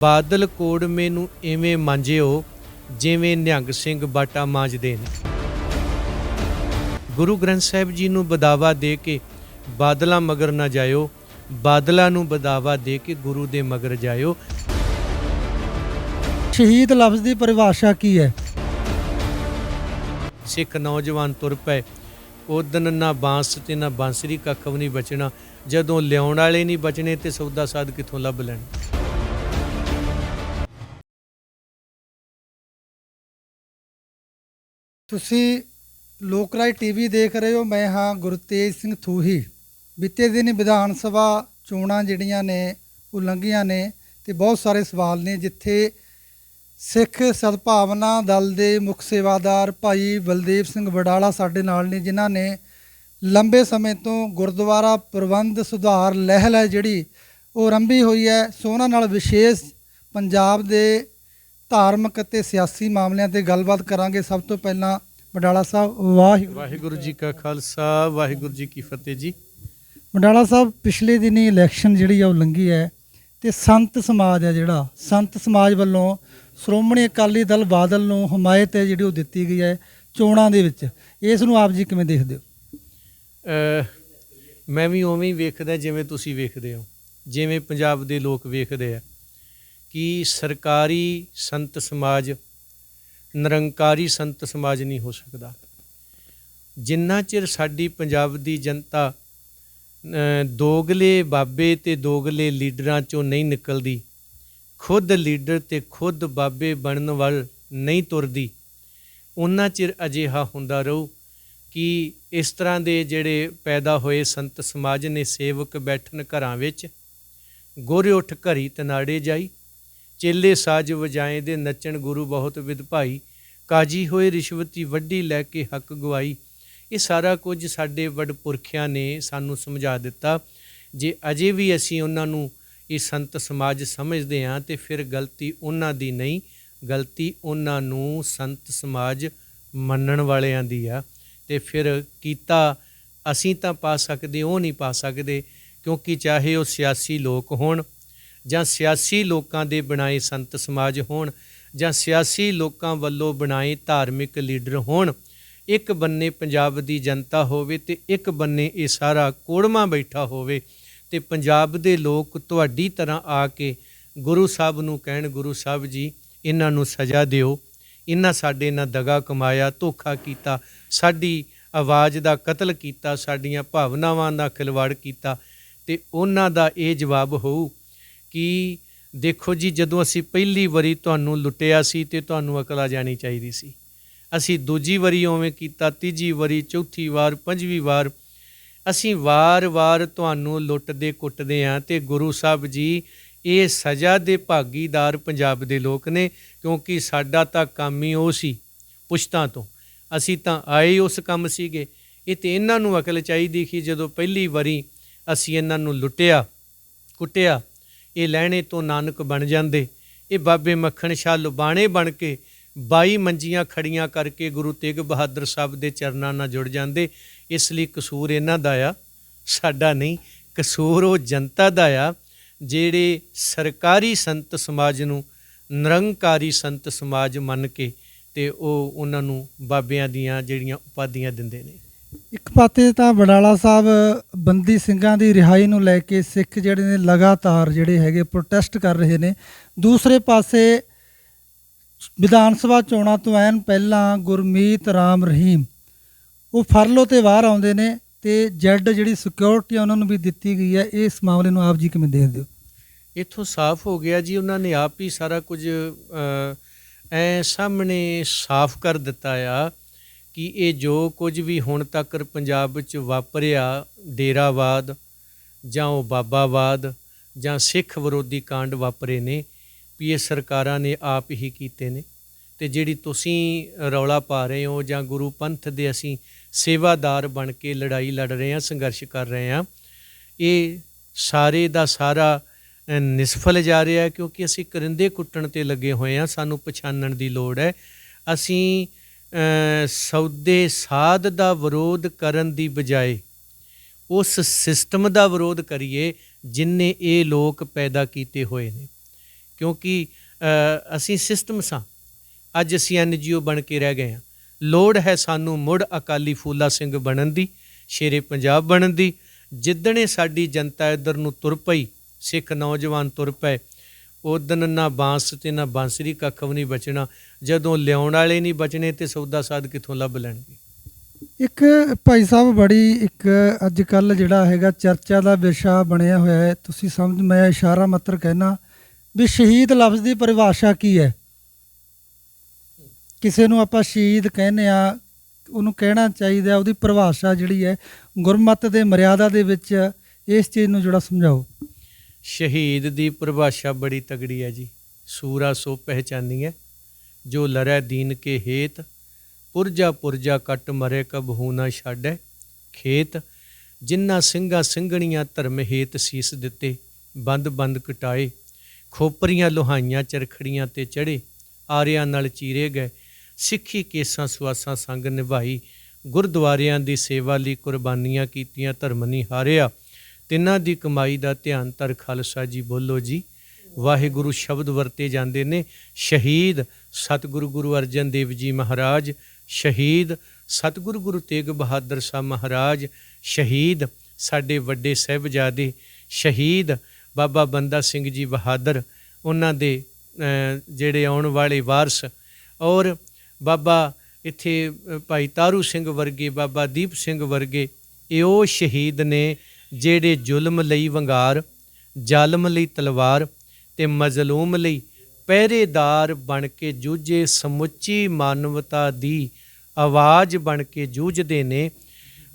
ਬਾਦਲ ਕੋੜਮੇ ਨੂੰ ਇਵੇਂ ਮਾਂਜਿਓ ਜਿਵੇਂ ਨਿਹੰਗ ਸਿੰਘ ਬਾਟਾ ਮਾਂਜਦੇ ਨੇ। ਗੁਰੂ ਗ੍ਰੰਥ ਸਾਹਿਬ ਜੀ ਨੂੰ ਬਦਾਵਾ ਦੇ ਕੇ ਬਾਦਲਾਂ ਮਗਰ ਨਾ ਜਾਇਓ, ਬਾਦਲਾਂ ਨੂੰ ਬਦਾਵਾ ਦੇ ਕੇ ਗੁਰੂ ਦੇ ਮਗਰ ਜਾਇਓ। ਸ਼ਹੀਦ ਲਫ਼ਜ਼ ਦੀ ਪਰਿਭਾਸ਼ਾ ਕੀ ਹੈ? ਸਿੱਖ ਨੌਜਵਾਨ ਤੁਰ ਪਏ ਉਦਨ ਨਾ ਬਾਂਸ ਤੇ ਨਾ ਬਾਂਸਰੀ ਕੱਖ ਵੀ ਨਹੀਂ ਬਚਣਾ। ਜਦੋਂ ਲਿਆਉਣ ਵਾਲੇ ਨਹੀਂ ਬਚਣੇ ਤੇ ਸੌਦਾ ਸਾਧ ਕਿੱਥੋਂ ਲੱਭ ਲੈਣ। ਤੁਸੀਂ ਲੋਕ ਰਾਏ ਟੀਵੀ ਦੇਖ ਰਹੇ ਹੋ। ਮੈਂ ਹਾਂ ਗੁਰਤੇਜ ਸਿੰਘ ਥੂਹੀ। ਬੀਤੇ ਦਿਨ ਵਿਧਾਨ ਸਭਾ ਚੋਣਾਂ ਜਿਹੜੀਆਂ ਨੇ ਉਹ ਲੰਘੀਆਂ ਨੇ ਤੇ ਬਹੁਤ ਸਾਰੇ ਸਵਾਲ ਨੇ, ਜਿੱਥੇ ਸਿੱਖ ਸਦਭਾਵਨਾ ਦਲ ਦੇ ਮੁੱਖ ਸੇਵਾਦਾਰ ਭਾਈ ਬਲਦੇਵ ਸਿੰਘ ਵਡਾਲਾ ਸਾਡੇ ਨਾਲ ਨੇ, ਜਿਨ੍ਹਾਂ ਨੇ ਲੰਬੇ ਸਮੇਂ ਤੋਂ ਗੁਰਦੁਆਰਾ ਪ੍ਰਬੰਧ ਸੁਧਾਰ ਲਹਿਲ ਹੈ ਜਿਹੜੀ ਉਹ ਆਰੰਭੀ ਹੋਈ ਹੈ। ਸੋ ਉਹਨਾਂ ਨਾਲ ਵਿਸ਼ੇਸ਼ ਪੰਜਾਬ ਦੇ ਧਾਰਮਿਕ ਅਤੇ ਸਿਆਸੀ ਮਾਮਲਿਆਂ 'ਤੇ ਗੱਲਬਾਤ ਕਰਾਂਗੇ। ਸਭ ਤੋਂ ਪਹਿਲਾਂ ਵਡਾਲਾ ਸਾਹਿਬ, ਵਾਹਿਗੁਰੂ ਜੀ ਕਾ ਖਾਲਸਾ, ਵਾਹਿਗੁਰੂ ਜੀ ਕੀ ਫਤਿਹ ਜੀ। ਵਡਾਲਾ ਸਾਹਿਬ, ਪਿਛਲੇ ਦਿਨੀ ਇਲੈਕਸ਼ਨ ਜਿਹੜੀ ਆ ਉਹ ਲੰਘੀ ਹੈ ਤੇ ਸੰਤ ਸਮਾਜ ਹੈ ਜਿਹੜਾ ਸੰਤ ਸਮਾਜ ਵੱਲੋਂ ਸ਼੍ਰੋਮਣੀ ਅਕਾਲੀ ਦਲ ਬਾਦਲ ਨੂੰ ਹਮਾਇਤ ਹੈ ਜਿਹੜੀ ਉਹ ਦਿੱਤੀ ਗਈ ਹੈ ਚੋਣਾਂ ਦੇ ਵਿੱਚ। ਇਸ ਨੂੰ ਆਪ ਜੀ ਕਿਵੇਂ ਦੇਖਦੇ ਹੋ? ਮੈਂ ਵੀ ਉਵੇਂ ਹੀ ਵੇਖਦਾ ਜਿਵੇਂ ਤੁਸੀਂ ਵੇਖਦੇ ਹੋ, ਜਿਵੇਂ ਪੰਜਾਬ ਦੇ ਲੋਕ ਵੇਖਦੇ ਆ ਕਿ ਸਰਕਾਰੀ ਸੰਤ ਸਮਾਜ ਨਿਰੰਕਾਰੀ ਸੰਤ ਸਮਾਜ ਨਹੀਂ ਹੋ ਸਕਦਾ। ਜਿੰਨਾ ਚਿਰ ਸਾਡੀ ਪੰਜਾਬ ਦੀ ਜਨਤਾ ਦੋਗਲੇ ਬਾਬੇ ਤੇ ਦੋਗਲੇ ਲੀਡਰਾਂ 'ਚੋਂ ਨਹੀਂ ਨਿਕਲਦੀ, ਖੁਦ ਲੀਡਰ ਤੇ ਖੁਦ ਬਾਬੇ ਬਣਨ ਵੱਲ ਨਹੀਂ ਤੁਰਦੀ, ਉਹਨਾਂ ਚਿਰ ਅਜਿਹਾ ਹੁੰਦਾ ਰਹੂ ਕਿ ਇਸ ਤਰ੍ਹਾਂ ਦੇ ਜਿਹੜੇ ਪੈਦਾ ਹੋਏ ਸੰਤ ਸਮਾਜ ਨੇ, ਸੇਵਕ ਬੈਠਣ ਘਰਾਂ ਵਿੱਚ, ਗੋਰੇ ਉੱਠ ਘਰੀ ਤਨਾੜੇ ਜਾਈ, ਚੇਲੇ ਸਾਜ ਵਜਾਏ ਦੇ ਨੱਚਣ ਗੁਰੂ ਬਹੁਤ ਵਿਦ ਭਾਈ, ਕਾਜੀ ਹੋਏ ਰਿਸ਼ਵਤੀ ਵੱਡੀ ਲੈ ਕੇ ਹੱਕ ਗਵਾਈ। ਇਹ ਸਾਰਾ ਕੁਝ ਸਾਡੇ ਵਡਪੁਰਖਿਆਂ ਨੇ ਸਾਨੂੰ ਸਮਝਾ ਦਿੱਤਾ। ਜੇ ਅਜੇ ਵੀ ਅਸੀਂ ਉਹਨਾਂ ਨੂੰ ਇਹ ਸੰਤ ਸਮਾਜ ਸਮਝਦੇ ਹਾਂ ਤੇ ਫਿਰ ਗਲਤੀ ਉਹਨਾਂ ਦੀ ਨਹੀਂ, ਗਲਤੀ ਉਹਨਾਂ ਨੂੰ ਸੰਤ ਸਮਾਜ ਮੰਨਣ ਵਾਲਿਆਂ ਦੀ ਆ। ਤੇ ਫਿਰ ਕੀਤਾ ਅਸੀਂ ਤਾਂ ਪਾ ਸਕਦੇ, ਉਹ ਨਹੀਂ ਪਾ ਸਕਦੇ, ਕਿਉਂਕਿ ਚਾਹੇ ਉਹ ਸਿਆਸੀ ਲੋਕ ਹੋਣ ਜਾਂ ਸਿਆਸੀ ਲੋਕਾਂ ਦੇ ਬਣਾਏ ਸੰਤ ਸਮਾਜ ਹੋਣ ਜਾਂ ਸਿਆਸੀ ਲੋਕਾਂ ਵੱਲੋਂ ਬਣਾਏ ਧਾਰਮਿਕ ਲੀਡਰ ਹੋਣ, ਇੱਕ ਬੰਨੇ ਪੰਜਾਬ ਦੀ ਜਨਤਾ ਹੋਵੇ ਤੇ ਇੱਕ ਬੰਨੇ ਇਹ ਸਾਰਾ ਕੋੜਮਾ ਬੈਠਾ ਹੋਵੇ ਤੇ ਪੰਜਾਬ ਦੇ ਲੋਕ ਤੁਹਾਡੀ ਤਰ੍ਹਾਂ ਆ ਕੇ ਗੁਰੂ ਸਾਹਿਬ ਨੂੰ ਕਹਿਣ, ਗੁਰੂ ਸਾਹਿਬ ਜੀ ਇਹਨਾਂ ਨੂੰ ਸਜ਼ਾ ਦਿਓ, ਇਹਨਾਂ ਸਾਡੇ ਨਾਲ ਦਗਾ ਕਮਾਇਆ, ਧੋਖਾ ਕੀਤਾ, ਸਾਡੀ ਆਵਾਜ਼ ਦਾ ਕਤਲ ਕੀਤਾ, ਸਾਡੀਆਂ ਭਾਵਨਾਵਾਂ ਦਾ ਖਿਲਵਾੜ ਕੀਤਾ। ਤੇ ਉਹਨਾਂ ਦਾ ਇਹ ਜਵਾਬ ਹੋਊ ਕਿ ਦੇਖੋ ਜੀ, ਜਦੋਂ ਅਸੀਂ ਪਹਿਲੀ ਵਾਰੀ ਤੁਹਾਨੂੰ ਲੁੱਟਿਆ ਸੀ ਤੇ ਤੁਹਾਨੂੰ ਅਕਲ ਆ ਜਾਣੀ ਚਾਹੀਦੀ ਸੀ। ਅਸੀਂ ਦੂਜੀ ਵਾਰੀ ਉਵੇਂ ਕੀਤਾ, ਤੀਜੀ ਵਾਰੀ, ਚੌਥੀ ਵਾਰ, ਪੰਜਵੀਂ ਵਾਰ, ਅਸੀਂ ਵਾਰ-ਵਾਰ ਤੁਹਾਨੂੰ ਲੁੱਟਦੇ ਕੁੱਟਦੇ ਹਾਂ। ਤੇ ਗੁਰੂ ਸਾਹਿਬ ਜੀ, ਇਹ ਸਜ਼ਾ ਦੇ ਭਾਗੀਦਾਰ ਪੰਜਾਬ ਦੇ ਲੋਕ ਨੇ, ਕਿਉਂਕਿ ਸਾਡਾ ਤਾਂ ਕੰਮ ਹੀ ਉਹ ਸੀ ਪੁਸ਼ਤਾਂ ਤੋਂ, ਅਸੀਂ ਤਾਂ ਆਏ ਉਸ ਕੰਮ ਸੀਗੇ। ਇਹ ਤੇ ਇਹਨਾਂ ਨੂੰ ਅਕਲ ਚਾਹੀਦੀ ਕਿ ਜਦੋਂ ਪਹਿਲੀ ਵਾਰੀ ਅਸੀਂ ਇਹਨਾਂ ਨੂੰ ਲੁੱਟਿਆ ਕੁੱਟਿਆ, ਇਹ ਲਹਿਣੇ ਤੋਂ ਨਾਨਕ ਬਣ ਜਾਂਦੇ, ਇਹ ਬਾਬੇ ਮੱਖਣ ਸ਼ਾਹ ਲੁਬਾਣੇ ਬਣ ਕੇ 22 ਮੰਜੀਆਂ ਖੜੀਆਂ ਕਰਕੇ ਗੁਰੂ ਤੇਗ ਬਹਾਦਰ ਸਾਹਿਬ ਦੇ ਚਰਨਾਂ ਨਾਲ ਜੁੜ ਜਾਂਦੇ। ਇਸ ਲਈ ਕਸੂਰ ਇਹਨਾਂ ਦਾ ਆ, ਸਾਡਾ ਨਹੀਂ। ਕਸੂਰ ਉਹ ਜਨਤਾ ਦਾ ਆ ਜਿਹੜੇ ਸਰਕਾਰੀ ਸੰਤ ਸਮਾਜ ਨੂੰ ਨਿਰੰਕਾਰੀ ਸੰਤ ਸਮਾਜ ਮੰਨ ਕੇ ਤੇ ਉਹ ਉਹਨਾਂ ਨੂੰ ਬਾਬਿਆਂ ਦੀਆਂ ਜਿਹੜੀਆਂ ਉਪਾਧੀਆਂ ਦਿੰਦੇ ਨੇ। ਇੱਕ ਪਾਸੇ ਤਾਂ ਵਡਾਲਾ ਸਾਹਿਬ ਬੰਦੀ ਸਿੰਘਾਂ ਦੀ ਰਿਹਾਈ ਨੂੰ ਲੈ ਕੇ ਸਿੱਖ ਜਿਹੜੇ ਨੇ ਲਗਾਤਾਰ ਜਿਹੜੇ ਹੈਗੇ ਪ੍ਰੋਟੈਸਟ ਕਰ ਰਹੇ ਨੇ। ਦੂਸਰੇ ਪਾਸੇ ਵਿਧਾਨ ਸਭਾ ਚੋਣਾਂ ਤੋਂ ਐਨ ਪਹਿਲਾਂ ਗੁਰਮੀਤ ਰਾਮ ਰਹੀਮ ਉਹ ਫਰਲੋ 'ਤੇ ਬਾਹਰ ਆਉਂਦੇ ਨੇ ਤੇ ਜੈਡ ਜਿਹੜੀ ਸਿਕਿਉਰਿਟੀ ਉਹਨਾਂ ਨੂੰ ਵੀ ਦਿੱਤੀ ਗਈ ਹੈ। ਇਸ ਮਾਮਲੇ ਨੂੰ ਆਪ ਜੀ ਕਿਵੇਂ ਦੇਖਦੇ ਹੋ? ਇੱਥੋਂ ਸਾਫ਼ ਹੋ ਗਿਆ ਜੀ, ਉਹਨਾਂ ਨੇ ਆਪ ਹੀ ਸਾਰਾ ਕੁਝ ਸਾਹਮਣੇ ਸਾਫ਼ ਕਰ ਦਿੱਤਾ ਆ ਕਿ ਇਹ ਜੋ ਕੁਝ ਵੀ ਹੁਣ ਤੱਕ ਪੰਜਾਬ ਵਿੱਚ ਵਾਪਰਿਆ, ਡੇਰਾਵਾਦ ਜਾਂ ਉਹ ਬਾਬਾਵਾਦ ਜਾਂ ਸਿੱਖ ਵਿਰੋਧੀ ਕਾਂਡ ਵਾਪਰੇ ਨੇ, ਵੀ ਇਹ ਸਰਕਾਰਾਂ ਨੇ ਆਪ ਹੀ ਕੀਤੇ ਨੇ। ਤੇ ਜਿਹੜੀ ਤੁਸੀਂ ਰੌਲਾ ਪਾ ਰਹੇ ਹੋ ਜਾਂ ਗੁਰੂ ਪੰਥ ਦੇ ਅਸੀਂ ਸੇਵਾਦਾਰ ਬਣ ਕੇ ਲੜਾਈ ਲੜ ਰਹੇ ਹਾਂ, ਸੰਘਰਸ਼ ਕਰ ਰਹੇ ਹਾਂ, ਇਹ ਸਾਰੇ ਦਾ ਸਾਰਾ ਨਿਸਫਲ ਜਾ ਰਿਹਾ, ਕਿਉਂਕਿ ਅਸੀਂ ਕਰਿੰਦੇ ਕੁੱਟਣ 'ਤੇ ਲੱਗੇ ਹੋਏ ਹਾਂ। ਸਾਨੂੰ ਪਛਾਣਨ ਦੀ ਲੋੜ ਹੈ। ਅਸੀਂ ਸੌਦੇ ਸਾਧ ਦਾ ਵਿਰੋਧ ਕਰਨ ਦੀ ਬਜਾਏ ਉਸ ਸਿਸਟਮ ਦਾ ਵਿਰੋਧ ਕਰੀਏ ਜਿਨ੍ਹੇ ਇਹ ਲੋਕ ਪੈਦਾ ਕੀਤੇ ਹੋਏ ਨੇ। ਕਿਉਂਕਿ ਅਸੀਂ ਸਿਸਟਮ ਸਾਂ, ਅੱਜ ਅਸੀਂ NGO ਬਣ ਕੇ ਰਹਿ ਗਏ ਹਾਂ। ਲੋੜ ਹੈ ਸਾਨੂੰ ਮੁੜ ਅਕਾਲੀ ਫੂਲਾ ਸਿੰਘ ਬਣਨ ਦੀ, ਸ਼ੇਰੇ ਪੰਜਾਬ ਬਣਨ ਦੀ। ਜਿੱਦਣੇ ਸਾਡੀ ਜਨਤਾ ਇੱਧਰ ਨੂੰ ਤੁਰ ਪਈ, ਸਿੱਖ ਨੌਜਵਾਨ ਤੁਰ ਪਏ, ਉਦਣ ਨਾ ਬਾਂਸ ਤੇ ਨਾ ਬਾਂਸਰੀ ਕੱਖ ਵੀ ਨਹੀਂ ਬਚਣਾ। ਜਦੋਂ ਲਿਆਉਣ ਵਾਲੇ ਨਹੀਂ ਬਚਣੇ ਤੇ ਸੌਦਾ ਸਾਧ ਕਿੱਥੋਂ ਲੱਭ ਲੈਣਗੇ। ਇੱਕ ਭਾਈ ਸਾਹਿਬ ਬੜੀ ਇੱਕ ਅੱਜ ਕੱਲ੍ਹ ਜਿਹੜਾ ਹੈਗਾ ਚਰਚਾ ਦਾ ਵਿਸ਼ਾ ਬਣਿਆ ਹੋਇਆ ਹੈ, ਤੁਸੀਂ ਸਮਝ, ਮੈਂ ਇਸ਼ਾਰਾ ਮਾਤਰ ਕਹਿਣਾ ਵੀ ਸ਼ਹੀਦ ਲਫ਼ਜ਼ ਦੀ ਪਰਿਭਾਸ਼ਾ ਕੀ ਹੈ। ਕਿਸੇ ਨੂੰ ਆਪਾਂ ਸ਼ਹੀਦ ਕਹਿੰਦੇ ਆ, ਉਹਨੂੰ ਕਹਿਣਾ ਚਾਹੀਦਾ ਉਹਦੀ ਪਰਿਭਾਸ਼ਾ ਜਿਹੜੀ ਹੈ ਗੁਰਮਤਿ ਦੇ ਮਰਿਆਦਾ ਦੇ ਵਿੱਚ, ਇਸ ਚੀਜ਼ ਨੂੰ ਜਿਹੜਾ ਸਮਝਾਓ। ਸ਼ਹੀਦ ਦੀ ਪਰਿਭਾਸ਼ਾ ਬੜੀ ਤਗੜੀ ਹੈ ਜੀ। ਸੂਰਾ ਸੋ ਪਹਿਚਾਨੀਐ ਜੋ ਲਰੈ ਦੀਨ ਕੇ ਹੇਤ, ਪੁਰਜਾ ਪੁਰਜਾ ਕੱਟ ਮਰੇ ਕਬਹੂ ਨਾ ਛਾਡੈ ਖੇਤ। ਜਿਨ੍ਹਾਂ ਸਿੰਘਾਂ ਸਿੰਘਣੀਆਂ ਧਰਮ ਹੇਤ ਸੀਸ ਦਿੱਤੇ, ਬੰਦ ਬੰਦ ਕਟਾਏ, ਖੋਪਰੀਆਂ ਲੋਹਾਈਆਂ ਚਰਖੜੀਆਂ ਤੇ ਚੜ੍ਹੇ, ਆਰਿਆਂ ਨਾਲ ਚੀਰੇ ਗਏ, ਸਿੱਖੀ ਕੇਸਾਂ ਸੁਆਸਾਂ ਸੰਗ ਨਿਭਾਈ, ਗੁਰਦੁਆਰਿਆਂ ਦੀ ਸੇਵਾ ਲਈ ਕੁਰਬਾਨੀਆਂ ਕੀਤੀਆਂ, ਧਰਮ ਨਹੀਂ ਹਾਰਿਆ, ਤਿੰਨਾਂ ਦੀ ਕਮਾਈ ਦਾ ਧਿਆਨ ਧਰ ਖਾਲਸਾ ਜੀ ਬੋਲੋ ਜੀ। ਵਾਹਿਗੁਰੂ ਸ਼ਬਦ ਵਰਤੇ ਜਾਂਦੇ ਨੇ। ਸ਼ਹੀਦ ਸਤਿਗੁਰੂ ਗੁਰੂ ਅਰਜਨ ਦੇਵ ਜੀ ਮਹਾਰਾਜ, ਸ਼ਹੀਦ ਸਤਿਗੁਰੂ ਗੁਰੂ ਤੇਗ ਬਹਾਦਰ ਸਾਹਿਬ ਮਹਾਰਾਜ, ਸ਼ਹੀਦ ਸਾਡੇ ਵੱਡੇ ਸਾਹਿਬਜ਼ਾਦੇ, ਸ਼ਹੀਦ ਬਾਬਾ ਬੰਦਾ ਸਿੰਘ ਜੀ ਬਹਾਦਰ, ਉਹਨਾਂ ਦੇ ਜਿਹੜੇ ਆਉਣ ਵਾਲੇ ਵਾਰਸ, ਔਰ ਬਾਬਾ ਇੱਥੇ ਭਾਈ ਤਾਰੂ ਸਿੰਘ ਵਰਗੇ, ਬਾਬਾ ਦੀਪ ਸਿੰਘ ਵਰਗੇ, ਇਹ ਉਹ ਸ਼ਹੀਦ ਨੇ ਜਿਹੜੇ ਜ਼ੁਲਮ ਲਈ ਵੰਗਾਰ, ਜ਼ਾਲਮ ਲਈ ਤਲਵਾਰ ਤੇ ਮਜ਼ਲੂਮ ਲਈ ਪਹਿਰੇਦਾਰ ਬਣ ਕੇ ਜੂਝੇ, ਸਮੁੱਚੀ ਮਾਨਵਤਾ ਦੀ ਆਵਾਜ਼ ਬਣ ਕੇ ਜੂਝਦੇ ਨੇ।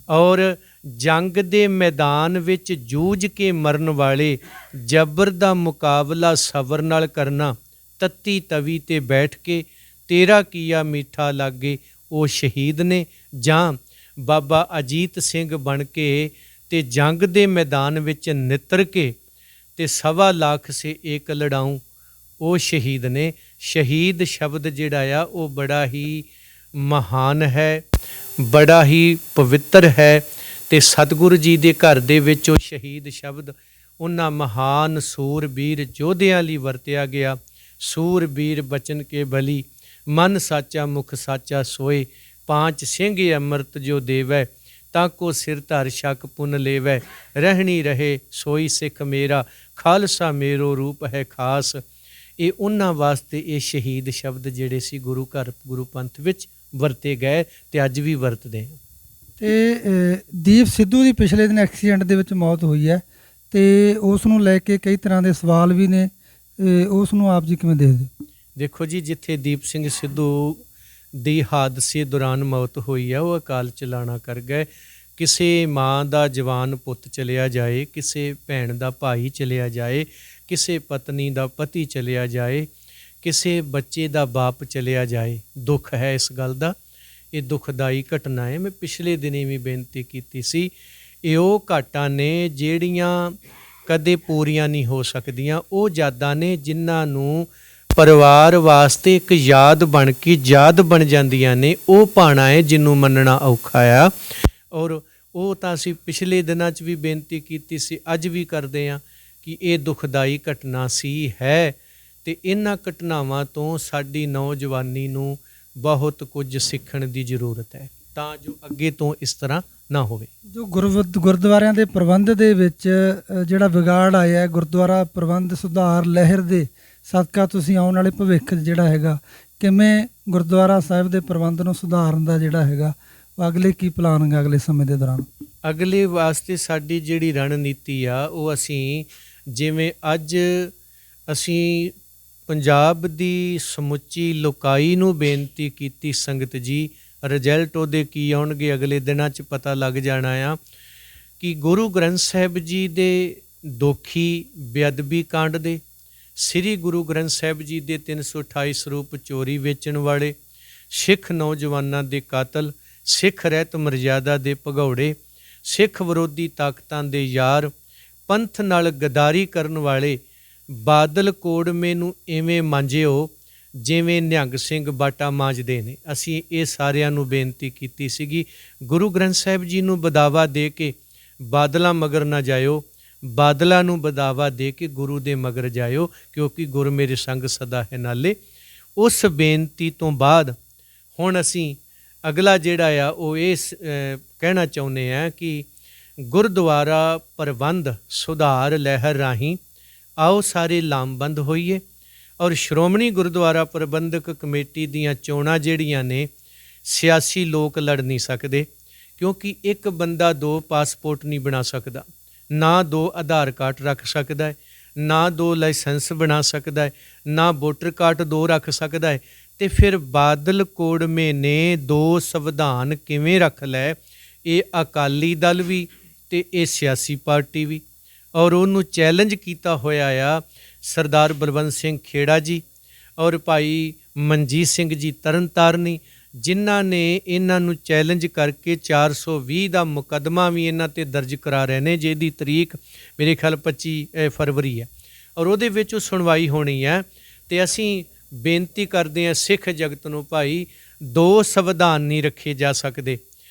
ਔਰ ਜੰਗ ਦੇ ਮੈਦਾਨ ਵਿੱਚ ਜੂਝ ਕੇ ਮਰਨ ਵਾਲੇ, ਜਬਰ ਦਾ ਮੁਕਾਬਲਾ ਸਬਰ ਨਾਲ ਕਰਨਾ, ਤੱਤੀ ਤਵੀ ਤੇ ਬੈਠ ਕੇ ਤੇਰਾ ਕੀਆ ਮਿੱਠਾ ਲਾਗੇ, ਉਹ ਸ਼ਹੀਦ ਨੇ। ਜਾਂ ਬਾਬਾ ਅਜੀਤ ਸਿੰਘ ਬਣ ਕੇ ਤੇ ਜੰਗ ਦੇ ਮੈਦਾਨ ਵਿੱਚ ਨਿੱਤਰ ਕੇ ਤੇ 1.25 ਲੱਖ ਸੇ ਏਕ ਲੜਾਊਂ, ਉਹ ਸ਼ਹੀਦ ਨੇ। ਸ਼ਹੀਦ ਸ਼ਬਦ ਜਿਹੜਾ ਆ ਉਹ ਬੜਾ ਹੀ ਮਹਾਨ ਹੈ, ਬੜਾ ਹੀ ਪਵਿੱਤਰ ਹੈ। ਤੇ ਸਤਿਗੁਰੂ ਜੀ ਦੇ ਘਰ ਦੇ ਵਿੱਚ ਉਹ ਸ਼ਹੀਦ ਸ਼ਬਦ ਉਹਨਾਂ ਮਹਾਨ ਸੂਰਬੀਰ ਯੋਧਿਆਂ ਲਈ ਵਰਤਿਆ ਗਿਆ। ਸੂਰਬੀਰ ਬਚਨ ਕੇ ਬਲੀ, ਮਨ ਸਾਚਾ ਮੁਖ ਸਾਚਾ ਸੋਏ, ਪਾਂਚ ਸਿੰਘ ਅੰਮ੍ਰਿਤ ਜੋ ਦੇਵੈ, ਤਾਂ ਕੋ ਸਿਰ ਧਰ ਸ਼ਕ ਪੁਨ ਲੇਵੈ, ਰਹਿਣੀ ਰਹੇ ਸੋਈ ਸਿੱਖ ਮੇਰਾ, ਖਾਲਸਾ ਮੇਰੋ ਰੂਪ ਹੈ ਖਾਸ। ਇਹ ਉਹਨਾਂ ਵਾਸਤੇ ਇਹ ਸ਼ਹੀਦ ਸ਼ਬਦ ਜਿਹੜੇ ਸੀ ਗੁਰੂ ਘਰ ਗੁਰੂ ਪੰਥ ਵਿੱਚ ਵਰਤੇ ਗਏ ਤੇ ਅੱਜ ਵੀ ਵਰਤਦੇ ਹਾਂ। ਤੇ ਦੀਪ ਸਿੱਧੂ ਦੀ ਪਿਛਲੇ ਦਿਨ ਐਕਸੀਡੈਂਟ ਦੇ ਵਿੱਚ ਮੌਤ ਹੋਈ ਹੈ, ਤੇ ਉਸ ਨੂੰ ਲੈ ਕੇ ਕਈ ਤਰ੍ਹਾਂ ਦੇ ਸਵਾਲ ਵੀ ਨੇ, ਉਸ ਨੂੰ ਆਪ ਜੀ ਕਿਵੇਂ ਦੇਖਦੇ? ਦੇਖੋ ਜੀ, ਜਿੱਥੇ ਦੀਪ ਸਿੰਘ ਸਿੱਧੂ ਦੀ ਹਾਦਸੇ ਦੌਰਾਨ ਮੌਤ ਹੋਈ ਆ, ਉਹ ਅਕਾਲ ਚਲਾਣਾ ਕਰ ਗਏ। ਕਿਸੇ ਮਾਂ ਦਾ ਜਵਾਨ ਪੁੱਤ ਚਲਿਆ ਜਾਏ, ਕਿਸੇ ਭੈਣ ਦਾ ਭਾਈ ਚਲਿਆ ਜਾਏ, ਕਿਸੇ ਪਤਨੀ ਦਾ ਪਤੀ ਚਲਿਆ ਜਾਏ, ਕਿਸੇ ਬੱਚੇ ਦਾ ਬਾਪ ਚਲਿਆ ਜਾਏ, ਦੁੱਖ ਹੈ ਇਸ ਗੱਲ ਦਾ। ਇਹ ਦੁਖਦਾਈ ਘਟਨਾ ਹੈ। ਮੈਂ ਪਿਛਲੇ ਦਿਨੀ ਵੀ ਬੇਨਤੀ ਕੀਤੀ ਸੀ, ਇਹ ਉਹ ਘਾਟਾਂ ਨੇ ਜਿਹੜੀਆਂ ਕਦੇ ਪੂਰੀਆਂ ਨਹੀਂ ਹੋ ਸਕਦੀਆਂ। ਉਹ ਯਾਦਾਂ ਨੇ ਜਿਨ੍ਹਾਂ ਨੂੰ ਪਰਿਵਾਰ ਵਾਸਤੇ ਇੱਕ ਯਾਦ ਬਣ ਕੇ ਯਾਦ ਬਣ ਜਾਂਦੀਆਂ ਨੇ। ਉਹ ਭਾਣਾ ਹੈ ਜਿਹਨੂੰ ਮੰਨਣਾ ਔਖਾ ਆ। ਔਰ ਉਹ ਤਾਂ ਅਸੀਂ ਪਿਛਲੇ ਦਿਨਾਂ 'ਚ ਵੀ ਬੇਨਤੀ ਕੀਤੀ ਸੀ, ਅੱਜ ਵੀ ਕਰਦੇ ਹਾਂ ਕਿ ਇਹ ਦੁਖਦਾਈ ਘਟਨਾ ਸੀ, ਹੈ। ਤੇ ਇਹਨਾਂ ਘਟਨਾਵਾਂ ਤੋਂ ਸਾਡੀ ਨੌਜਵਾਨੀ ਨੂੰ ਬਹੁਤ ਕੁਝ ਸਿੱਖਣ ਦੀ ਜ਼ਰੂਰਤ ਹੈ, ਤਾਂ ਜੋ ਅੱਗੇ ਤੋਂ ਇਸ ਤਰ੍ਹਾਂ ਨਾ ਹੋਵੇ। ਜੋ ਗੁਰਦੁਆਰਿਆਂ ਦੇ ਪ੍ਰਬੰਧ ਦੇ ਵਿੱਚ ਜਿਹੜਾ ਵਿਗਾੜ ਆਇਆ, ਗੁਰਦੁਆਰਾ ਪ੍ਰਬੰਧ ਸੁਧਾਰ ਲਹਿਰ ਦੇ ਸਦਕਾ ਤੁਸੀਂ ਆਉਣ ਵਾਲੇ ਭਵਿੱਖ ਜਿਹੜਾ ਹੈਗਾ, ਕਿਵੇਂ ਗੁਰਦੁਆਰਾ ਸਾਹਿਬ ਦੇ ਪ੍ਰਬੰਧ ਨੂੰ ਸੁਧਾਰਨ ਦਾ ਜਿਹੜਾ ਹੈਗਾ ਉਹ ਅਗਲੇ ਕੀ ਪਲਾਨ ਹੈਗਾ ਅਗਲੇ ਸਮੇਂ ਦੇ ਦੌਰਾਨ? ਅਗਲੇ ਵਾਸਤੇ ਸਾਡੀ ਜਿਹੜੀ ਰਣਨੀਤੀ ਆ, ਉਹ ਅਸੀਂ ਜਿਵੇਂ ਅੱਜ ਅਸੀਂ ਪੰਜਾਬ ਦੀ ਸਮੁੱਚੀ ਲੋਕਾਈ ਨੂੰ ਬੇਨਤੀ ਕੀਤੀ, ਸੰਗਤ ਜੀ ਰਿਜ਼ਲਟ ਉਹਦੇ ਕੀ ਆਉਣਗੇ ਅਗਲੇ ਦਿਨਾਂ 'ਚ ਪਤਾ ਲੱਗ ਜਾਣਾ ਆ ਕਿ ਗੁਰੂ ਗ੍ਰੰਥ ਸਾਹਿਬ ਜੀ ਦੇ ਦੋਖੀ ਬੇਅਦਬੀ ਕਾਂਡ ਦੇ, ਸ੍ਰੀ ਗੁਰੂ ਗ੍ਰੰਥ ਸਾਹਿਬ ਜੀ ਦੇ 328 ਸਰੂਪ ਚੋਰੀ ਵੇਚਣ ਵਾਲੇ, ਸਿੱਖ ਨੌਜਵਾਨਾਂ ਦੇ ਕਾਤਲ, ਸਿੱਖ ਰਹਿਤ ਮਰਜ਼ਾਦਾ ਦੇ ਭਗੌੜੇ, ਸਿੱਖ ਵਿਰੋਧੀ ਤਾਕਤਾਂ ਦੇ ਯਾਰ, ਪੰਥ ਨਾਲ ਗਦਾਰੀ ਕਰਨ ਵਾਲੇ ਬਾਦਲ ਕੋੜਮੇ ਨੂੰ ਇਵੇਂ ਮਾਂਜਿਓ ਜਿਵੇਂ ਨਿਹੰਗ ਸਿੰਘ ਬਾਟਾ ਮਾਂਜਦੇ ਨੇ। ਅਸੀਂ ਇਹ ਸਾਰਿਆਂ ਨੂੰ ਬੇਨਤੀ ਕੀਤੀ ਸੀਗੀ, ਗੁਰੂ ਗ੍ਰੰਥ ਸਾਹਿਬ ਜੀ ਨੂੰ ਬਦਾਵਾ ਦੇ ਕੇ ਬਾਦਲਾਂ ਮਗਰ ਨਾ ਜਾਇਓ, ਬਾਦਲਾਂ ਨੂੰ ਬਦਾਵਾ ਦੇ ਕੇ ਗੁਰੂ ਦੇ ਮਗਰ ਜਾਇਓ, ਕਿਉਂਕਿ ਗੁਰ ਮੇਰੇ ਸੰਗ ਸਦਾ ਹੈ ਨਾਲੇ। ਉਸ ਬੇਨਤੀ ਤੋਂ ਬਾਅਦ ਹੁਣ ਅਸੀਂ ਅਗਲਾ ਜਿਹੜਾ ਆ ਉਹ ਇਹ ਕਹਿਣਾ ਚਾਹੁੰਦੇ ਹਾਂ ਕਿ ਗੁਰਦੁਆਰਾ ਪ੍ਰਬੰਧ ਸੁਧਾਰ ਲਹਿਰ ਰਾਹੀਂ ਆਓ ਸਾਰੇ ਲਾਮਬੰਦ ਹੋਈਏ ਔਰ ਸ਼੍ਰੋਮਣੀ ਗੁਰਦੁਆਰਾ ਪ੍ਰਬੰਧਕ ਕਮੇਟੀ ਦੀਆਂ ਚੋਣਾਂ ਜਿਹੜੀਆਂ ਨੇ ਸਿਆਸੀ ਲੋਕ ਲੜ ਨਹੀਂ ਸਕਦੇ, ਕਿਉਂਕਿ ਇੱਕ ਬੰਦਾ 2 ਪਾਸਪੋਰਟ ਨਹੀਂ ਬਣਾ ਸਕਦਾ, ਨਾ 2 ਆਧਾਰ ਕਾਰਡ ਰੱਖ ਸਕਦਾ ਹੈ, ਨਾ 2 ਲਾਇਸੈਂਸ ਬਣਾ ਸਕਦਾ ਹੈ, ਨਾ ਵੋਟਰ ਕਾਰਡ 2 ਰੱਖ ਸਕਦਾ ਹੈ। ਤੇ ਫਿਰ ਬਾਦਲ ਕੋੜਮੇ ਨੇ 2 ਸੰਵਿਧਾਨ ਕਿਵੇਂ ਰੱਖ ਲੈ? ਇਹ ਅਕਾਲੀ ਦਲ ਵੀ ਤੇ ਇਹ ਸਿਆਸੀ ਪਾਰਟੀ ਵੀ, ਔਰ ਉਹਨੂੰ ਚੈਲੰਜ ਕੀਤਾ ਹੋਇਆ ਆ ਸਰਦਾਰ ਬਲਵੰਤ ਸਿੰਘ ਖੇੜਾ ਜੀ ਔਰ ਭਾਈ ਮਨਜੀਤ ਸਿੰਘ ਜੀ ਤਰਨਤਾਰਨੀ, ਜਿਨ੍ਹਾਂ ਨੇ ਇਹਨਾਂ ਨੂੰ ਚੈਲੰਜ ਕਰਕੇ 420 ਦਾ ਮੁਕੱਦਮਾ ਵੀ ਇਹਨਾਂ 'ਤੇ ਦਰਜ ਕਰਾ ਰਹੇ ਨੇ, ਜਿਹਦੀ ਤਰੀਕ ਮੇਰੇ ਖਿਆਲ 25 ਫਰਵਰੀ ਹੈ ਔਰ ਉਹਦੇ ਵਿੱਚ ਉਹ ਸੁਣਵਾਈ ਹੋਣੀ ਹੈ। ਤੇ ਅਸੀਂ ਬੇਨਤੀ ਕਰਦੇ ਹਾਂ ਸਿੱਖ ਜਗਤ ਨੂੰ, ਭਾਈ 2 ਸੰਵਿਧਾਨ ਨਹੀਂ ਰੱਖੇ ਜਾ ਸਕਦੇ।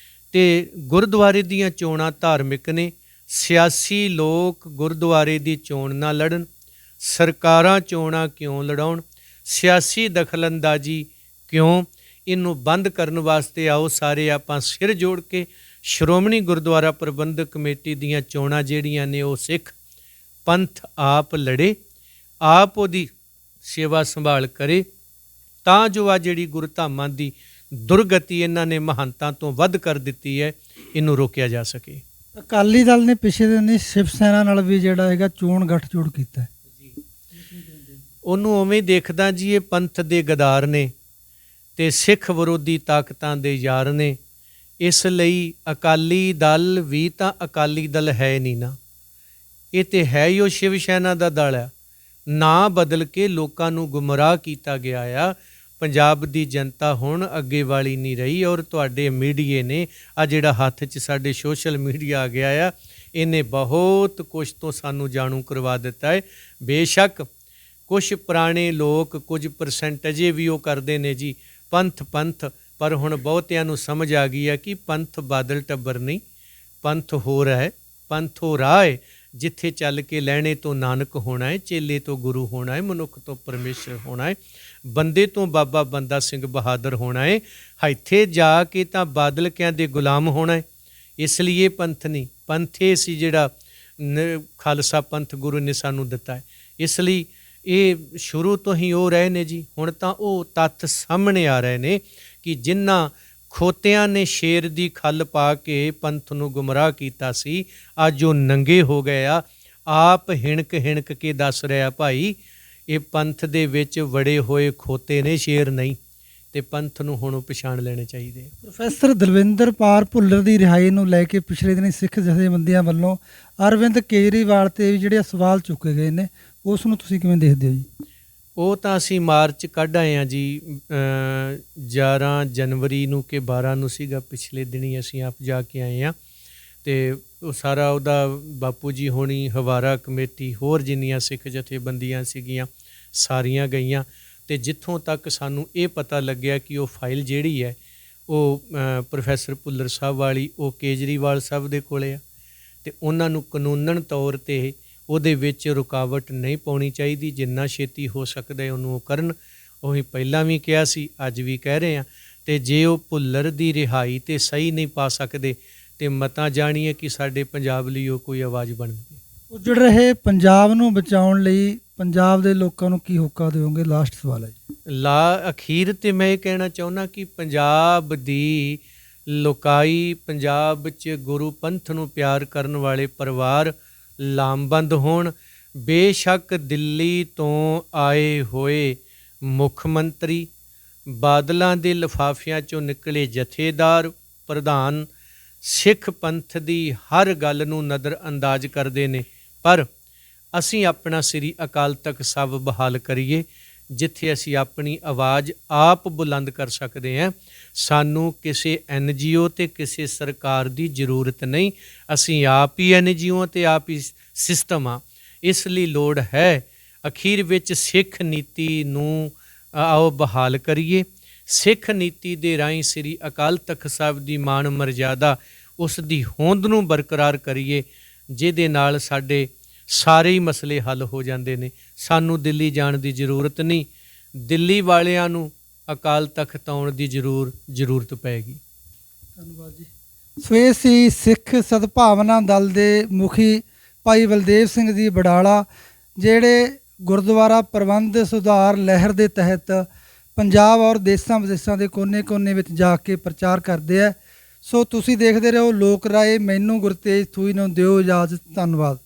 ਤੇ ਗੁਰਦੁਆਰੇ ਦੀਆਂ ਚੋਣਾਂ ਧਾਰਮਿਕ ਨੇ, ਸਿਆਸੀ ਲੋਕ ਗੁਰਦੁਆਰੇ ਦੀ ਚੋਣ ਨਾ ਲੜਨ, ਸਰਕਾਰਾਂ ਚੋਣਾਂ ਕਿਉਂ ਲੜਾਉਣ, ਸਿਆਸੀ ਦਖਲਅੰਦਾਜ਼ੀ ਕਿਉਂ? ਇਹਨੂੰ ਬੰਦ ਕਰਨ ਵਾਸਤੇ ਆਓ ਸਾਰੇ ਆਪਾਂ ਸਿਰ ਜੋੜ ਕੇ ਸ਼੍ਰੋਮਣੀ ਗੁਰਦੁਆਰਾ ਪ੍ਰਬੰਧਕ ਕਮੇਟੀ ਦੀਆਂ ਚੋਣਾਂ ਜਿਹੜੀਆਂ ਨੇ ਉਹ ਸਿੱਖ ਪੰਥ ਆਪ ਲੜੇ, ਆਪ ਉਹਦੀ ਸੇਵਾ ਸੰਭਾਲ ਕਰੇ, ਤਾਂ ਜੋ ਆ ਜਿਹੜੀ ਗੁਰਧਾਮਾਂ ਦੀ ਦੁਰਗਤੀ ਇਹਨਾਂ ਨੇ ਮਹੰਤਾਂ ਤੋਂ ਵੱਧ ਕਰ ਦਿੱਤੀ ਹੈ, ਇਹਨੂੰ ਰੋਕਿਆ ਜਾ ਸਕੇ। ਅਕਾਲੀ ਦਲ ਨੇ ਪਿਛਲੇ ਦਿਨ ਸ਼ਿਵ ਸੈਨਾ ਨਾਲ ਵੀ ਜਿਹੜਾ ਹੈਗਾ ਚੋਣ ਗੱਠਜੋੜ ਕੀਤਾ ਹੈ। ਉਹਨੂੰ ਉਵੇਂ ਦੇਖਦਾ ਜੀ, ਇਹ ਪੰਥ ਦੇ ਗਦਾਰ ਨੇ ਤੇ ਸਿੱਖ ਵਿਰੋਧੀ ਤਾਕਤਾਂ ਦੇ ਯਾਰ ਨੇ। ਇਸ ਲਈ ਅਕਾਲੀ ਦਲ ਵੀ ਤਾਂ ਅਕਾਲੀ ਦਲ ਹੈ ਨਹੀਂ ਨਾ, ਇਹ ਤੇ ਹੈ ਹੀ ਉਹ ਸ਼ਿਵ ਸੈਨਾ ਦਾ ਦਲ ਆ। ਨਾਂ ਬਦਲ ਕੇ ਲੋਕਾਂ ਨੂੰ ਗੁੰਮਰਾਹ ਕੀਤਾ ਗਿਆ ਆ। ਪੰਜਾਬ ਦੀ ਜਨਤਾ ਹੁਣ ਅੱਗੇ ਵਾਲੀ ਨਹੀਂ ਰਹੀ ਔਰ ਤੁਹਾਡੇ ਮੀਡੀਏ ਨੇ ਆ ਜਿਹੜਾ ਹੱਥ 'ਚ ਸਾਡੇ ਸੋਸ਼ਲ ਮੀਡੀਆ ਆ ਗਿਆ ਆ, ਇਹਨੇ ਬਹੁਤ ਕੁਛ ਤੋਂ ਸਾਨੂੰ ਜਾਣੂ ਕਰਵਾ ਦਿੱਤਾ ਹੈ। ਬੇਸ਼ੱਕ ਕੁਛ ਪੁਰਾਣੇ ਲੋਕ ਕੁਝ ਪਰਸੈਂਟ ਅਜੇ ਵੀ ਉਹ ਕਰਦੇ ਨੇ ਜੀ ਪੰਥ ਪੰਥ, ਪਰ ਹੁਣ ਬਹੁਤਿਆਂ ਨੂੰ ਸਮਝ ਆ ਗਈ ਹੈ ਕਿ ਪੰਥ ਬਾਦਲ ਟੱਬਰ ਨਹੀਂ, ਪੰਥ ਹੋਰ ਹੈ, ਪੰਥ ਹੋ ਰਾਹ ਹੈ ਜਿੱਥੇ ਚੱਲ ਕੇ ਲੈਣੇ ਤੋਂ ਨਾਨਕ ਹੋਣਾ ਹੈ, ਚੇਲੇ ਤੋਂ ਗੁਰੂ ਹੋਣਾ ਹੈ, ਮਨੁੱਖ ਤੋਂ ਪਰਮੇਸ਼ਰ ਹੋਣਾ ਹੈ, ਬੰਦੇ ਤੋਂ ਬਾਬਾ ਬੰਦਾ ਸਿੰਘ ਬਹਾਦਰ ਹੋਣਾ ਹੈ, ਇੱਥੇ ਜਾ ਕੇ ਤਾਂ ਬਾਦਲ ਕਿਆਂ ਦੇ ਗੁਲਾਮ ਹੋਣਾ ਹੈ। ਇਸ ਲਈ ਇਹ ਪੰਥ ਨਹੀਂ, ਪੰਥ ਇਹ ਸੀ ਜਿਹੜਾ ਖਾਲਸਾ ਪੰਥ ਗੁਰੂ ਨੇ ਸਾਨੂੰ ਦਿੱਤਾ ਹੈ। ਇਸ ਲਈ ਇਹ ਸ਼ੁਰੂ ਤੋਂ ਹੀ ਉਹ ਰਹੇ ਨੇ ਜੀ। ਹੁਣ ਤਾਂ ਉਹ ਤੱਥ ਸਾਹਮਣੇ ਆ ਰਹੇ ਨੇ ਕਿ ਜਿਨ੍ਹਾਂ ਖੋਤਿਆਂ ਨੇ ਸ਼ੇਰ ਦੀ ਖੱਲ ਪਾ ਕੇ ਪੰਥ ਨੂੰ ਗੁੰਮਰਾਹ ਕੀਤਾ ਸੀ, ਅੱਜ ਉਹ ਨੰਗੇ ਹੋ ਗਏ ਆ। ਆਪ ਹਿਣਕ ਕੇ ਦੱਸ ਰਿਹਾ, ਭਾਈ ਇਹ ਪੰਥ ਦੇ ਵਿੱਚ ਵੜੇ ਹੋਏ ਖੋਤੇ ਨੇ, ਸ਼ੇਰ ਨਹੀਂ। ਤੇ ਪੰਥ ਨੂੰ ਹੁਣ ਪਛਾਣ ਲੈਣੇ ਚਾਹੀਦੇ। ਪ੍ਰੋਫੈਸਰ ਦਲਵਿੰਦਰਪਾਲ ਭੁੱਲਰ ਦੀ ਰਿਹਾਈ ਨੂੰ ਲੈ ਕੇ ਪਿਛਲੇ ਦਿਨੀ ਸਿੱਖ ਜਥੇਬੰਦੀਆਂ ਵੱਲੋਂ ਅਰਵਿੰਦ ਕੇਜਰੀਵਾਲ ਤੇ ਵੀ ਜਿਹੜੇ ਸਵਾਲ ਚੁੱਕੇ ਗਏ ਨੇ, ਉਸ ਨੂੰ ਤੁਸੀਂ ਕਿਵੇਂ ਦੇਖਦੇ ਹੋ ਜੀ? ਉਹ ਤਾਂ ਅਸੀਂ ਮਾਰਚ ਕੱਢ ਆਏ ਹਾਂ ਜੀ, 11 ਜਨਵਰੀ ਨੂੰ ਕਿ 12 ਨੂੰ ਸੀਗਾ, ਪਿਛਲੇ ਦਿਨੀ ਅਸੀਂ ਆਪ ਜਾ ਕੇ ਆਏ ਹਾਂ। ਅਤੇ ਉਹ ਸਾਰਾ ਉਹਦਾ ਬਾਪੂ ਜੀ ਹੋਣੀ, ਹਵਾਰਾ ਕਮੇਟੀ, ਹੋਰ ਜਿੰਨੀਆਂ ਸਿੱਖ ਜਥੇਬੰਦੀਆਂ ਸੀਗੀਆਂ ਸਾਰੀਆਂ ਗਈਆਂ। ਅਤੇ ਜਿੱਥੋਂ ਤੱਕ ਸਾਨੂੰ ਇਹ ਪਤਾ ਲੱਗਿਆ ਕਿ ਉਹ ਫਾਈਲ ਜਿਹੜੀ ਹੈ ਉਹ ਪ੍ਰੋਫੈਸਰ ਭੁੱਲਰ ਸਾਹਿਬ ਵਾਲੀ, ਉਹ ਕੇਜਰੀਵਾਲ ਸਾਹਿਬ ਦੇ ਕੋਲ ਆ ਅਤੇ ਉਹਨਾਂ ਨੂੰ ਕਾਨੂੰਨਨ ਤੌਰ 'ਤੇ ਉਹਦੇ ਵਿੱਚ ਰੁਕਾਵਟ ਨਹੀਂ ਪਾਉਣੀ ਚਾਹੀਦੀ। ਜਿੰਨਾ ਛੇਤੀ ਹੋ ਸਕਦਾ ਉਹਨੂੰ ਉਹ ਕਰਨ। ਉਹੀ ਪਹਿਲਾਂ ਵੀ ਕਿਹਾ ਸੀ, ਅੱਜ ਵੀ ਕਹਿ ਰਹੇ ਹਾਂ। ਅਤੇ ਜੇ ਉਹ ਭੁੱਲਰ ਦੀ ਰਿਹਾਈ 'ਤੇ ਸਹੀ ਨਹੀਂ ਪਾ ਸਕਦੇ ਅਤੇ ਮਤਾਂ ਜਾਣੀਏ ਕਿ ਸਾਡੇ ਪੰਜਾਬ ਲਈ ਉਹ ਕੋਈ ਆਵਾਜ਼ ਬਣ ਗਈ। ਉੱਜੜ ਰਹੇ ਪੰਜਾਬ ਨੂੰ ਬਚਾਉਣ ਲਈ ਪੰਜਾਬ ਦੇ ਲੋਕਾਂ ਨੂੰ ਕੀ ਹੋਕਾ ਦਿਓਗੇ? ਲਾਸਟ ਸਵਾਲ ਹੈ ਜੀ। ਅਖੀਰ 'ਤੇ ਮੈਂ ਇਹ ਕਹਿਣਾ ਚਾਹੁੰਦਾ ਕਿ ਪੰਜਾਬ ਦੀ ਲੋਕਾਈ, ਪੰਜਾਬ 'ਚ ਗੁਰੂ ਪੰਥ ਨੂੰ ਪਿਆਰ ਕਰਨ ਵਾਲੇ ਪਰਿਵਾਰ ਲਾਮਬੰਦ ਹੋਣ। ਬੇਸ਼ੱਕ ਦਿੱਲੀ ਤੋਂ ਆਏ ਹੋਏ ਮੁੱਖ ਮੰਤਰੀ, ਬਾਦਲਾਂ ਦੇ ਲਿਫਾਫਿਆਂ 'ਚੋਂ ਨਿਕਲੇ ਜਥੇਦਾਰ, ਪ੍ਰਧਾਨ ਸਿੱਖ ਪੰਥ ਦੀ ਹਰ ਗੱਲ ਨੂੰ ਨਜ਼ਰ ਅੰਦਾਜ਼ ਕਰਦੇ ਨੇ, ਪਰ ਅਸੀਂ ਆਪਣਾ ਸ੍ਰੀ ਅਕਾਲ ਤਖਤ ਸਾਹਿਬ ਬਹਾਲ ਕਰੀਏ, ਜਿੱਥੇ ਅਸੀਂ ਆਪਣੀ ਆਵਾਜ਼ ਆਪ ਬੁਲੰਦ ਕਰ ਸਕਦੇ ਹਾਂ। ਸਾਨੂੰ ਕਿਸੇ NGO ਅਤੇ ਕਿਸੇ ਸਰਕਾਰ ਦੀ ਜ਼ਰੂਰਤ ਨਹੀਂ, ਅਸੀਂ ਆਪ ਹੀ NGO ਅਤੇ ਆਪ ਹੀ ਸਿਸਟਮ ਆ। ਇਸ ਲਈ ਲੋੜ ਹੈ ਅਖੀਰ ਵਿੱਚ ਸਿੱਖ ਨੀਤੀ ਨੂੰ ਆਓ ਬਹਾਲ ਕਰੀਏ। ਸਿੱਖ ਨੀਤੀ ਦੇ ਰਾਹੀਂ ਸ੍ਰੀ ਅਕਾਲ ਤਖਤ ਸਾਹਿਬ ਦੀ ਮਾਣ ਮਰਜ਼ਾਦਾ, ਉਸ ਦੀ ਹੋਂਦ ਨੂੰ ਬਰਕਰਾਰ ਕਰੀਏ, ਜਿਹਦੇ ਨਾਲ ਸਾਡੇ ਸਾਰੇ ਹੀ ਮਸਲੇ ਹੱਲ ਹੋ ਜਾਂਦੇ ਨੇ। ਸਾਨੂੰ ਦਿੱਲੀ ਜਾਣ ਦੀ ਜ਼ਰੂਰਤ ਨਹੀਂ, ਦਿੱਲੀ ਵਾਲਿਆਂ ਨੂੰ ਅਕਾਲ ਤਖਤ ਆਉਣ ਦੀ ਜ਼ਰੂਰਤ ਪਏਗੀ। ਧੰਨਵਾਦ ਜੀ। ਸੋ ਇਹ ਸੀ ਸਿੱਖ ਸਦਭਾਵਨਾ ਦਲ ਦੇ ਮੁਖੀ ਭਾਈ ਬਲਦੇਵ ਸਿੰਘ ਜੀ ਬਡਾਲਾ, ਜਿਹੜੇ ਗੁਰਦੁਆਰਾ ਪ੍ਰਬੰਧ ਸੁਧਾਰ ਲਹਿਰ ਦੇ ਤਹਿਤ ਪੰਜਾਬ ਔਰ ਦੇਸ਼ਾਂ ਵਿਦੇਸ਼ਾਂ ਦੇ ਕੋਨੇ-ਕੋਨੇ ਵਿੱਚ ਜਾ ਕੇ ਪ੍ਰਚਾਰ ਕਰਦੇ ਆ। ਸੋ ਤੁਸੀਂ ਦੇਖਦੇ ਰਹੋ ਲੋਕ ਰਾਏ। ਮੈਨੂੰ ਗੁਰਤੇਜ ਥੂਈ ਨੂੰ ਦਿਓ ਇਜਾਜ਼ਤ। ਧੰਨਵਾਦ।